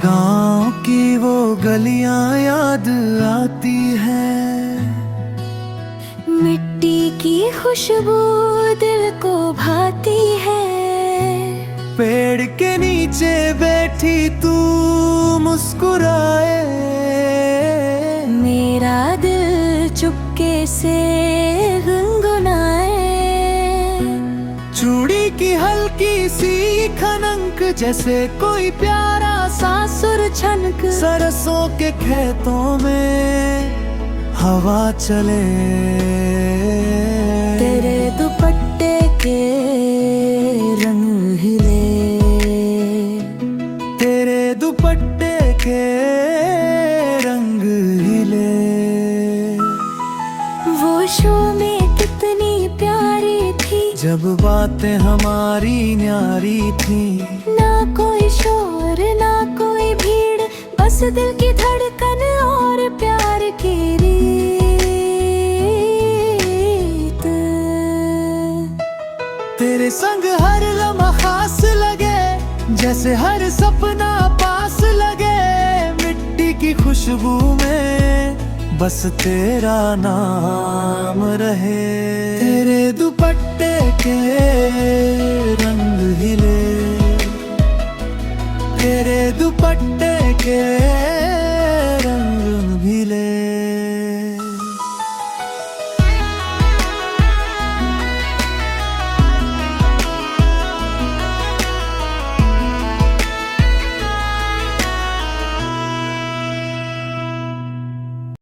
गांव की वो गलियां याद आती है, मिट्टी की खुशबू दिल को भाती है। पेड़ के नीचे बैठी तू मुस्कुराए, मेरा दिल चुपके से गुनगुनाए। चूड़ी की हल्की सी खनक जैसे कोई प्यारा सा सुर छनक, सरसों के खेतों में हवा चले। तेरे दुपट्टे के रंग हिले, तेरे दुपट्टे के रंग हिले। वो शो में कितनी प्यारी थी, जब बातें हमारी न्यारी थी। ना कोई शोर ना कोई भीड़, बस दिल की धड़कन और प्यार की रीत। तेरे संग हर लम्हा खास लगे, जैसे हर सपना पास लगे। मिट्टी की खुशबू में बस तेरा नाम रहे। तेरे दुपट्टे के रंग हिले, तेरे दुपट्टे के